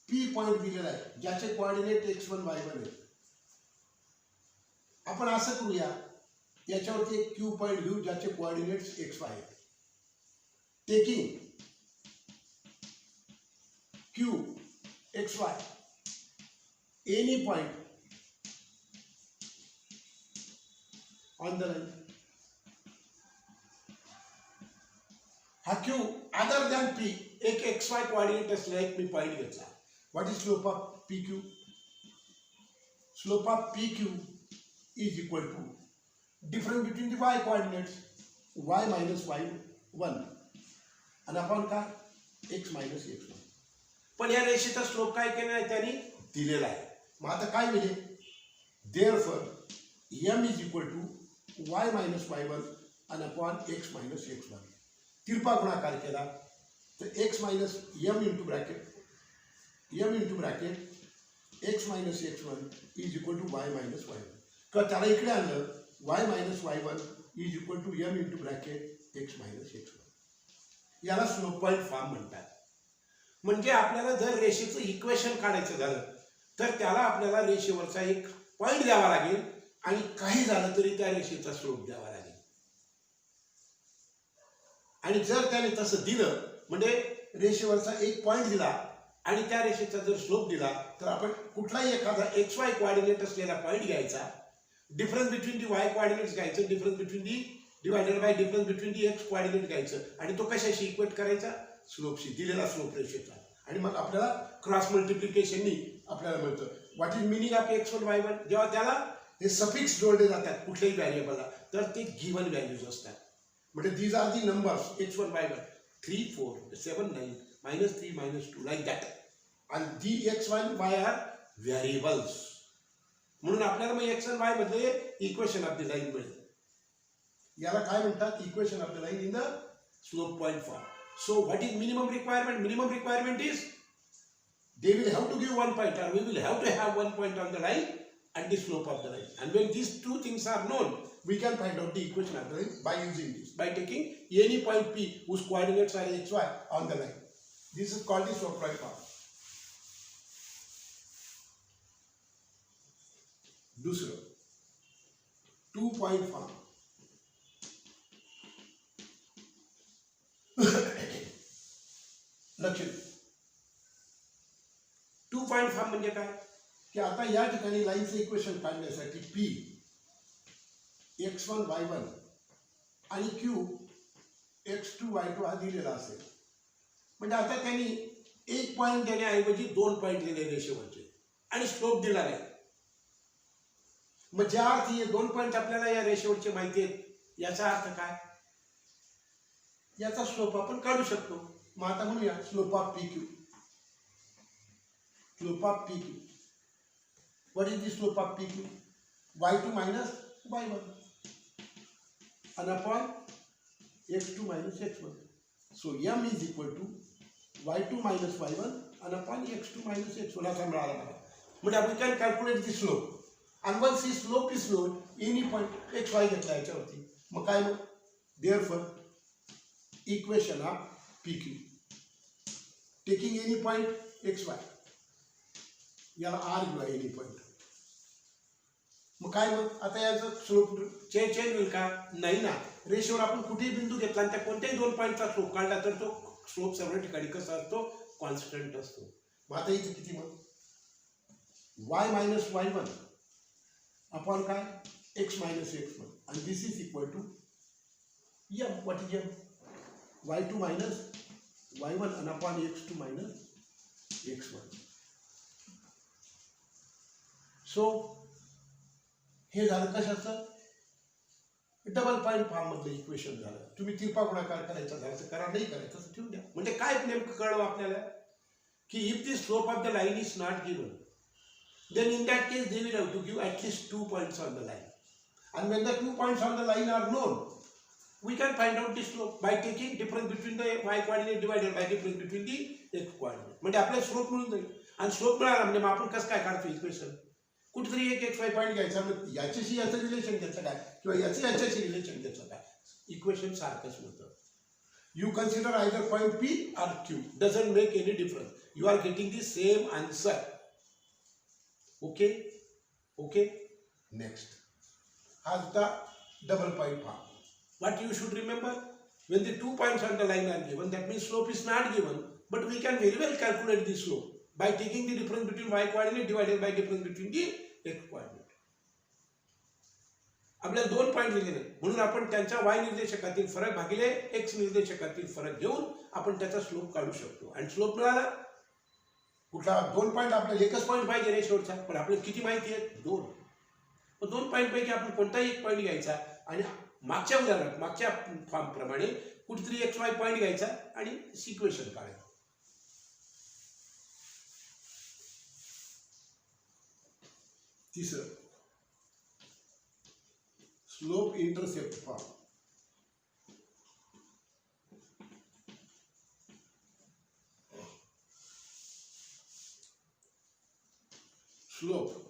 पी पॉइंट दिलेला आहे ज्याचे कोऑर्डिनेट x1 y1 आहेत. आपण असं करूया, याच्यावरती एक क्यू पॉइंट घेऊ ज्याचे कोऑर्डिनेट्स xy आहेत. Taking q xy any point on the line. हा q अदर दॅन p एक xy कोऑर्डिनेट असलेला एक मी पॉइंट घेतला. What is slope of pq? Slope of pq is equal to difference between the y coordinates y minus y1 आणि आपण काय x minus x1. पण या रेषेचा स्लोप काय केलेला आहे त्यांनी दिलेला आहे. मग आता काय मिळेल? Therefore m is equal to y minus y1 आणि अपॉन x मायनस x1. तिरपा गुणाकार केला तर x minus m into bracket x minus x1 is equal to y minus y1. किंवा त्याला इकडे आणलं y minus y1 is equal to m into bracket x minus x1. याला slope point form म्हणतात. म्हणजे आपल्याला जर रेषेचं इक्वेशन काढायचं झालं तर त्याला आपल्याला रेषेवरचा एक पॉइंट द्यावा लागेल आणि काही झालं तरी त्या रेषेचा स्लोप द्यावा लागेल. आणि जर त्याने तसं दिलं म्हणजे रेषेवरचा एक पॉइंट दिला आणि त्या रेषेचा जर स्लोप दिला तर आपण कुठलाही एखादा XY कोऑर्डिनेट असलेला पॉइंट घ्यायचा, difference between the y coordinates घ्यायचं, difference between the divided by difference between the x coordinate घ्यायचं आणि तो कशाशी इक्वेट करायचा? स्लोपशी, दिलेला स्लोप रेषेचा. आणि मग आपल्याला क्रॉस मल्टिप्लिकेशननी आपल्याला मिळतं. What is meaning of x1 y1? जेव्हा त्याला हे सफिक्स जोडले जातात कुठल्याही व्हॅरिएबलला तर ते गिव्हन व्हॅल्यूज असतात. म्हणजे these are the numbers x1 y1 3 4 7 9 -3 -2 like that, and the x and y are variables. म्हणून आपल्याला मग x and y मध्ये इक्वेशन ऑफ द लाईन मिळेल. याला काय म्हणतात? Equation of the line in the slope point form. So what is minimum requirement? Minimum requirement is they will have to give 1 point, or we will have to have 1 point on the line and the slope of the line. And when these two things are known, we can find out the equation of the line by using this, by taking any point P whose coordinates are x, y on the line. This is called the slope point form. दूसरा 2 point form. लक्ष द्या. 2 point form म्हणजे काय? की आता या ठिकाणी लाईनचं equation काढण्यासाठी P x1 y1 आणि Q x2 y2 हा दिलेला असेल. म्हणजे आता त्यांनी एक पॉईंट देण्याऐवजी 2 पॉईंट दिले रेषेवरचे आणि स्लोप दिला नाही. मग ज्या अर्थी हे 2 पॉईंट आपल्याला या रेषेवरचे माहिती आहेत, याचा अर्थ काय? याचा स्लोप आपण काढू शकतो. मग आता म्हणूया slope of PQ. Slope of PQ. What is the slope of PQ? y2 minus y1 and upon x2 minus x1. So m is equal to y2 minus y1 and upon x2 minus x1 असा मिळाला मला. म्हणजे आपण can calculate the slope. And once the slope is known, any point x y घेतला याच्यावरती. मग काय मग? Therefore, equation of PQ. Taking any point x y. याला आर घेऊया एनी पॉईंट. मग काय मग आता याचं स्लोप चेंज होईल का? नाही ना. रेषेवर आपण कुठेही बिंदू घेतला आणि त्या कोणत्याही 2 पॉईंटचा स्लोप काढला तर तो स्लोप सर्व ठिकाणी कसा असतो? कॉन्स्टंट असतो. मग आता इथे किती मग? y मायनस y1 अपॉन काय? x मायनस x1 आणि this is equal to m. What is m? y2 minus y1 आणि upon x2 minus x1. So हे झालं कशाचं? डबल पॉईंट फॉर्म मधलं इक्वेशन झालं. तुम्ही तिरपा गुणाकार करायचा झाला तर करा, नाही करायचं तर ठेवून द्या. म्हणजे काय नेमकं कळलं आपल्याला? की if the slope of the line is not given, then in that case they will have to give at least 2 points on the line. And when the 2 points on the line are known, we can find out the slope by taking difference between the y coordinate divided by difference between the x coordinate. म्हणजे आपल्याला slope मिळून जाईल. आणि slope मिळाला म्हणजे मग आपण कसं काय काढतो इक्वेशन? कुठेतरी एक x y पॉईंट घ्यायचा, मग याच्याशी याचं रिलेशन घ्यायचं काय किंवा याचं याच्याशी रिलेशन घ्यायचं काय, इक्वेशन सारखंच होतं. You consider either point P or Q, doesn't make any difference. You are getting the same answer. Okay okay. Next हा होता double point form. What you should remember, when the 2 points on the line are given, that means slope is not given, but we can very well calculate the slope by taking the difference between y coordinate divided by difference between the x coordinate. आपल्याला 2 point दिलेले म्हणून आपण त्यांच्या y निर्देशकातील फरक भागिले x निर्देशकातील फरक घेऊन आपण त्याचा स्लोप काढू शकतो. आणि स्लोप मिळाला कुठला? 2 पॉईंट. आपल्याला एकच पॉईंट पाहिजे रेषेवरचा, पण आपल्याला किती माहिती आहे? 2. मग 2 पॉईंट पैकी आपण कोणताही एक पॉईंट घ्यायचा आणि मागच्या उदाहरणात मागच्या फॉर्म प्रमाणे कुठेतरी एक्स वाय पॉईंट घ्यायचा आणि सिक्वेशन काढायचं. तिसरं slope intercept form. Slope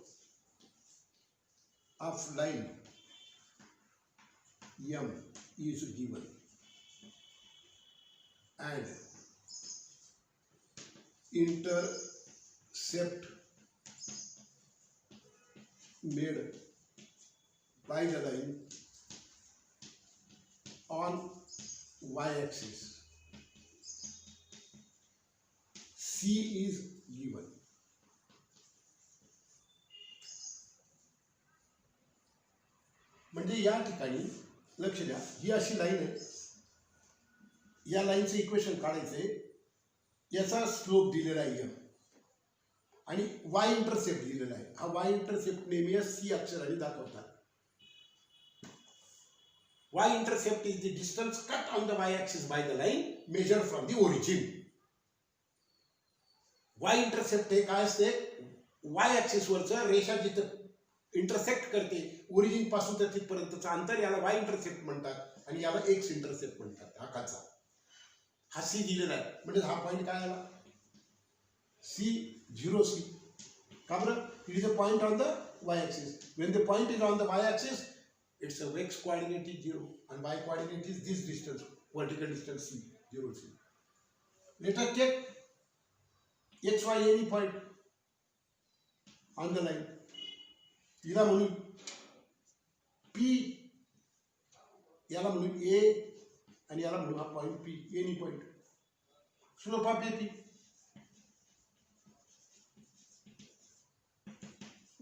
of line m is given and intercept made by the line on y-axis. C is given. म्हणजे या ठिकाणी लक्ष द्या, ही अशी लाईन आहे, या लाईनचं इक्वेशन काढायचंय. याचा स्लोप दिलेला आहे m आणि y इंटरसेप्ट दिलेला आहे. हा y इंटरसेप्ट नेहमी C अक्षराने दाखवतात. y-intercept is the distance cut on the y-axis by the line measured from the origin. y-intercept हे काय असते, y-axis वरचं रेषा जिथं इंटरसेक्ट करते ओरिजिन पासून तर तिथपर्यंतचं अंतर याला y-intercept म्हणतात आणि याला x-intercept म्हणतात. हा खाचा हा सी दिलेला आहे म्हणजे हा पॉईंट काय आला सी 0C. का बरं, it is a point on the y-axis. When the point is on the y-axis, its x coordinate is 0 and y coordinate is this distance, vertical distance c, 0C. Let us take x, y any point on the line. याला म्हणून P, याला म्हणून A आणि याला म्हणून हा point P, any point. Slope of AP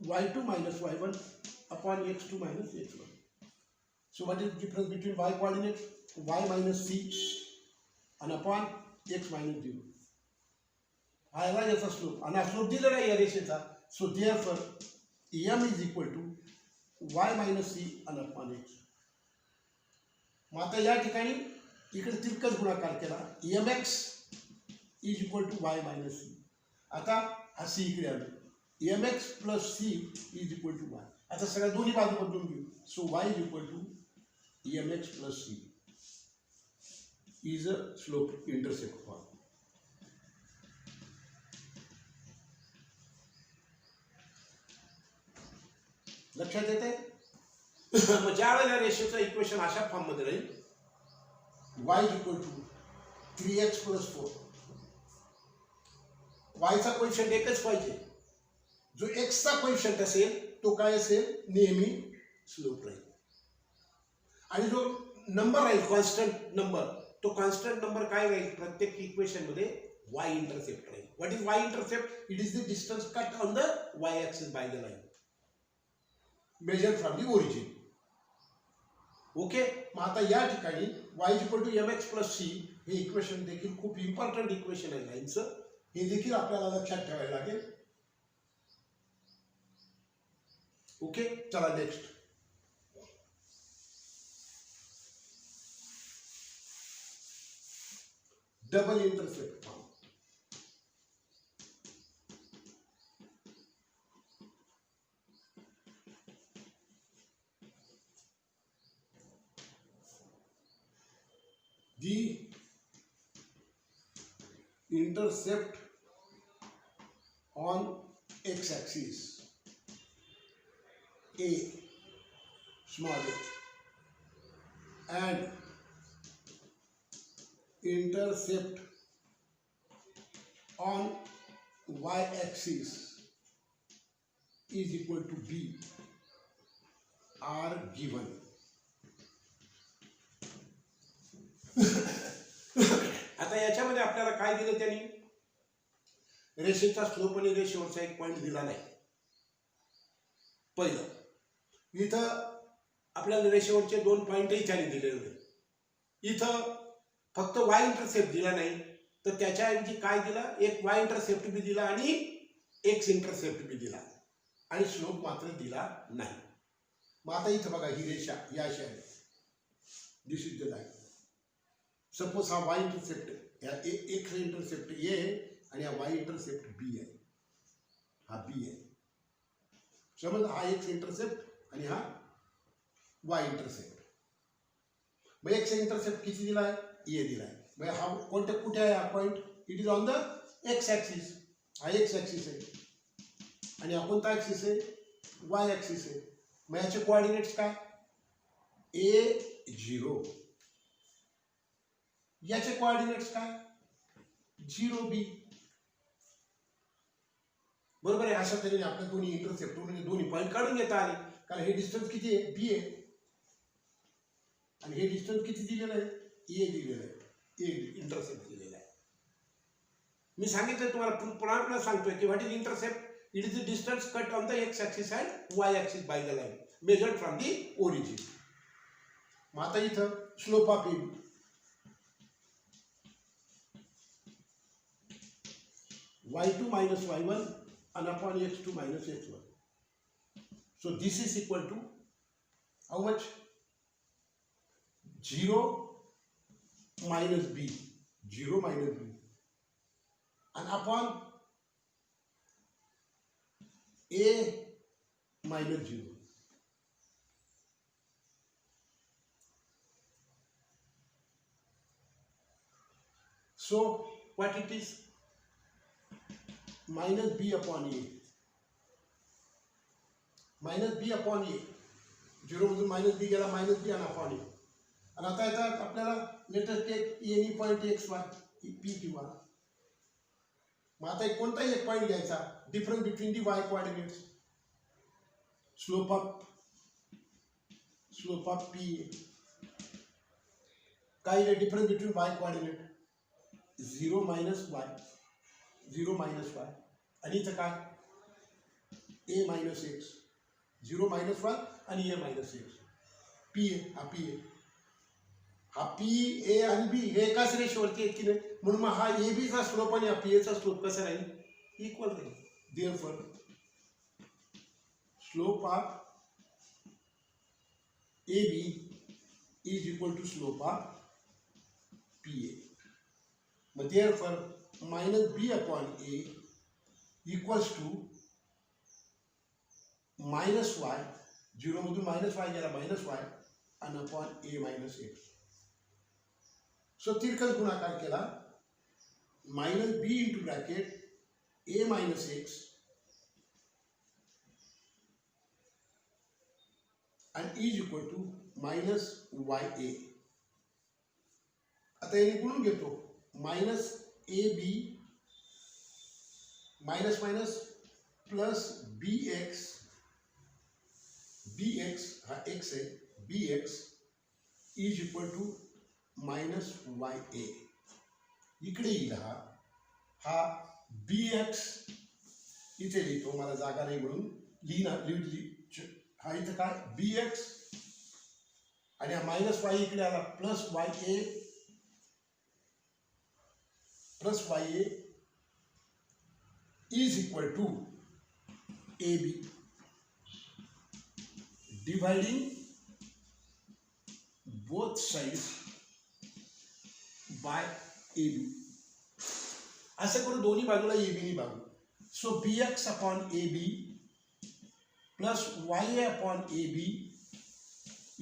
y2 minus y1 upon x2 minus x1. So what is the difference between y coordinate? Y minus c and upon x minus 0. हा याला याचा slope आणि हा slope दिलेला आहे या रेषेचा. So therefore m is equal to y minus c and upon x. मग आता या ठिकाणी इकडे तिरकस गुणाकार केला mx is equal to y minus c. आता हा c इकडे आलो mx plus c is equal to y. आता सगळ्या दोन्ही बाजू बदलून घेऊ. So y is equal to mx plus c is a slope intercept form. लक्षात येते. मग ज्या वेळेला रेषेचं इक्वेशन अशा फॉर्म मध्ये राहील y is equal to 3x plus 4. y चा कोएफिशिएंट एकच पाहिजे. जो x चा कोएफिशिएंट असेल तो काय असेल, नेहमी स्लोप राहील. आणि जो नंबर राहील कॉन्स्टंट नंबर, तो कॉन्स्टंट नंबर काय राहील प्रत्येक इक्वेशन मध्ये y इंटरसेप्ट राहील. What is y intercept? It is the distance cut on the y axis by the line measured from the origin. Okay. मग आता या ठिकाणी y is equal to mx plus c हे equation देखील खूप important equation आहे लाईनचं. हे देखील आपल्याला लक्षात ठेवायला लागेल. ओके, चला next. Double intercept form. The intercept on x-axis a small a and intercept on y-axis is equal to b are given. आता याच्यामध्ये आपल्याला काय दिलं त्यांनी, रेषेचा स्लोप आणि रेषेवरचा एक पॉइंट दिला नाही. पहिलं इथं आपल्याला रेषेवरचे दोन पॉइंटही त्याने दिलेले नाही. इथं फक्त y इंटरसेप्ट दिला नाही तर त्याच्याऐवजी काय दिला, एक y इंटरसेप्ट बी दिला आणि x इंटरसेप्ट बी दिला आणि स्लोप मात्र दिला नाही. मग आता इथं बघा ही रेषा या अशी आहे. दिस इज द लाईन. सपोज हा y इंटरसेप्ट x इंटरसेप्ट ए आहे आणि हा y इंटरसेप्ट बी आहे. हा बी आहे. समज हा x इंटरसेप्ट आणि हा y इंटरसेप्ट. मग x इंटरसेप्ट किती दिला आहे, ए दिला आहे. मग हा कोणत्या कुठे आहे हा point, it is on the x axis. हा x ॲक्सिस आहे आणि हा कोणता ॲक्सिस आहे, y ॲक्सिस आहे. मग याचे कोऑर्डिनेट्स काय, a0. याचे कोऑर्डिनेट्स काय, 0b. बरोबर आहे. अशा तऱ्हेने आपल्या दोन्ही इंटरसेप्ट दोन्ही पॉईंट काढून घेता आले. कारण हे डिस्टन्स किती आहे, बी आहे आणि हे डिस्टन्स किती दिलेलं आहे, ए दिलेलं आहे, ए इंटरसेप्ट दिलेला आहे. मी सांगितलं तुम्हाला, पुन्हा सांगतोय की what is intercept, it is the distance cut on the x axis and Y axis by the line measured from the origin. मग आता इथं slope of A y2 minus y1 and upon x2 minus x1. So this is equal to how much, 0 minus b, 0 minus b, and upon a minus 0. So what it is? Minus b upon a. Minus b upon a. 0 मधून minus बी गेला, minus बी आणि upon ए. आणि आता याच्यात आपल्याला let us take any point X Y P किंवा मग आता एक कोणताही एक पॉईंट घ्यायचा, difference between the Y coordinates, slope of P, काय आहे difference between Y coordinate 0 minus Y, 0 minus Y, आणि इथं काय A minus X, 0 minus Y आणि A minus X, P A, हा पी ए आणि बी हे एकाच रेषेवरती आहेत की नाही, म्हणून मग हा ए बीचा स्लोप आणि हा पी एचा स्लोप कसा राहील, इक्वल राहील. Therefore slope of A B is equal to slope of P A. मग therefore minus B upon A equals to minus Y, 0 मधून मायनस वाय गेला मायनस वाय, आणि upon A minus X. So तिरकस गुणाकार केला, minus B into bracket A minus X आणि is equal to minus Y A. आता हे गुणून घेतो, minus A B minus minus plus B X हा एक्स आहे, B X is equal to minus Y A. इकडे येईल हा बी एक्स इथे लिहितो, मला जागा नाही म्हणून लिहिली. हा इथं काय बी एक्स आणि हा मायनस वाय इकडे आला, plus Y A is equal to A B dividing both sides by AB. असं करू दोन्ही बाजूला ए बीनी भागू. So B X upon A B plus Y A upon A B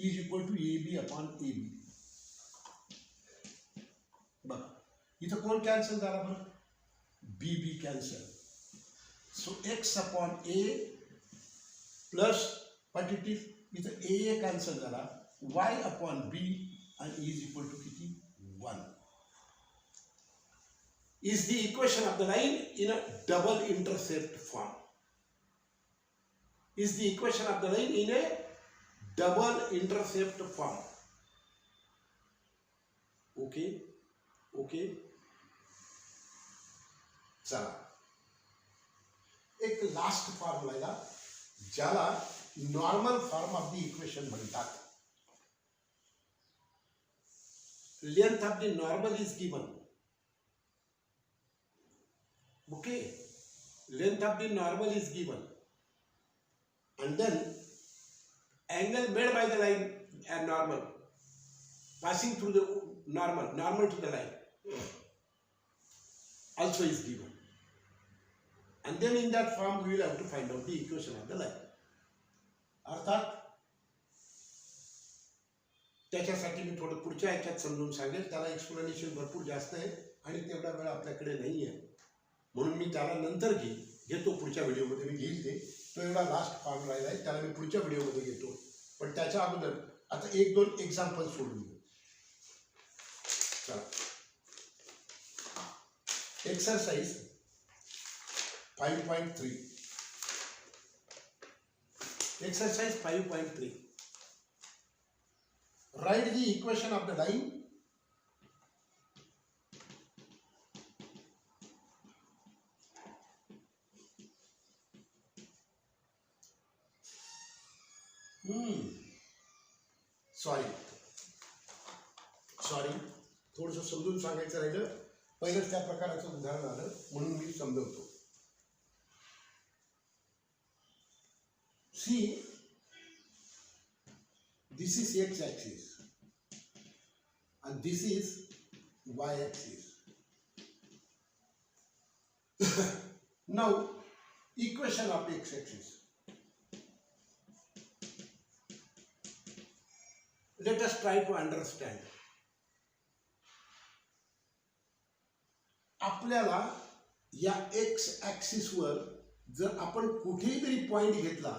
is equal to A B upon A B. बघा इथं कोण cancel झाला बरं, B B cancel. So X upon A plus what it is, इथं ए cancel झाला, y upon b and e is equal to किती 1 is the equation of the line in a double intercept form. Is the equation of the line in a double intercept form. Okay चला एक last formula ज्याला normal form of the equation म्हणतात. Length of the normal is given. Okay, length of the normal is given, and then angle made by the line and normal passing through the normal to the line also is given, and then in that form we will have to find out the equation of the line. अर्थात त्याच्यासाठी मी थोडं पुढच्या ह्याच्यात समजून सांगेल, त्याला explanation भरपूर जास्त आहे आणि तेवढा वेळ आपल्याकडे नाही आहे, म्हणून मी त्याला नंतर घेतो पुढच्या व्हिडिओमध्ये मी घेईल ते. तो एवढा लास्ट फॉर्म राहिला आहे, त्याला मी पुढच्या व्हिडिओमध्ये घेतो. पण त्याच्या अगोदर आता 1-2 एक्झाम्पल सोडून घेऊ. चला exercise 5.3. Exercise 5.3. Write the equation of the line sorry थोडंसं समजून सांगायचं राहिलं, पहिलंच त्या प्रकाराचं उदाहरण आलं म्हणून मी समजवतो. See, this is x axis and this is y-axis. Now, equation of x-axis. Let us try to understand. आपल्याला या एक्स ॲक्सिस वर जर आपण कुठेही जरी पॉइंट घेतला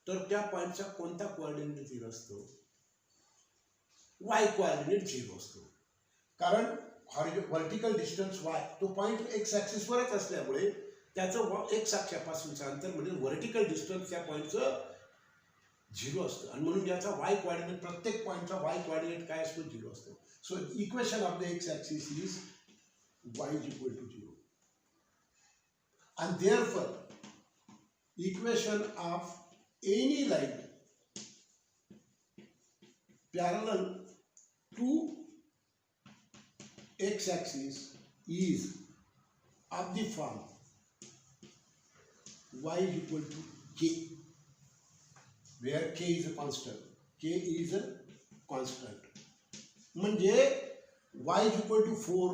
तर त्या पॉइंटचा कोणता कोऑर्डिनेट 0 असतो? वाय कोऑर्डिनेट 0 असतो. कारण व्हर्टिकल डिस्टन्स वाय तो पॉइंट एक्स ॲक्सिस वरच असल्यामुळे त्याचं एक्स अक्षापासूनचं अंतर म्हणजे व्हर्टिकल डिस्टन्स त्या पॉइंटचं 0 असतं आणि म्हणून याचा वाय कोऑर्डिनेट प्रत्येक पॉइंटचा वाय कोऑर्डिनेट काय असतो? 0 असतो. So equation of the x-axis is y is equal to 0, and therefore equation of any line parallel to x-axis is of the form y is equal to k, where k is a constant. K is a constant. म्हणजे y is equal to 4,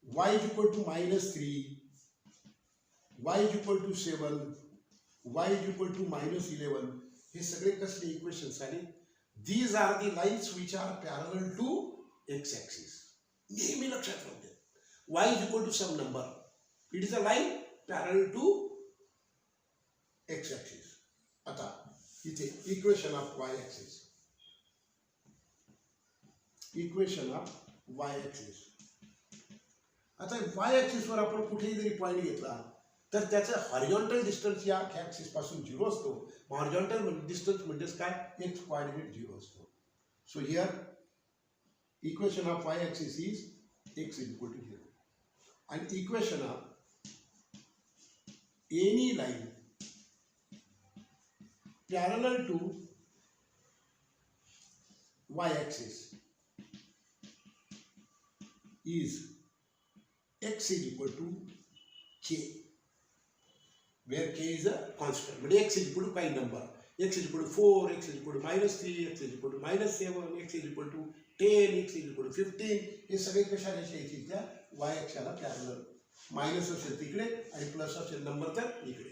y is equal to -3, y is equal to 7, y is equal to -11. हे सगळे कसले equations आले? These are the lines which are parallel to x-axis. नेहमी लक्षात राहू दे. y is equal to some number. It is a line parallel to x-axis. आता इथे equation of y-axis. Equation of y-axis. आता y-axis वर आपण कुठेही जरी पॉइंट घेतला तर त्याचा हॉरिझॉन्टल डिस्टन्स या ॲक्सिस पासून 0 असतो. हॉरिझॉन्टल डिस्टन्स म्हणजेच काय? एक्स कोऑर्डिनेट 0 असतो. So here equation of y-axis is x is equal to 0, and equation of any line parallel to y-axis is x is equal to k, where k is a constant. But x is equal to काही number. X is equal to 4, x is equal to -3, x is equal to -7, x is equal to 10, x is equal to 15. हे सगळे कशाला येतील? त्या y अक्षाला parallel. Minus असेल तिकडे आणि प्लस असेल नंबर तर इकडे.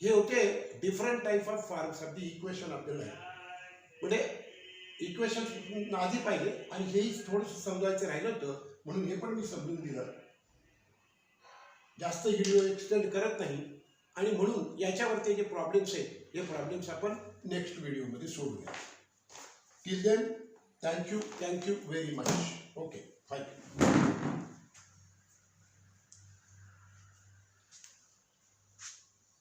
हे होते different type of forms of the equation of the line. म्हणजे इक्वेशन आधी पाहिले आणि हेही थोडंसं समजायचं राहिलं होतं म्हणून हे पण मी समजून दिलं. जास्त व्हिडिओ एक्सटेंड करत नाही आणि म्हणून याच्यावरती जे प्रॉब्लेम्स आहेत हे प्रॉब्लेम्स आपण नेक्स्ट व्हिडिओमध्ये सोडूया. Till then thank you very much. Okay, fine.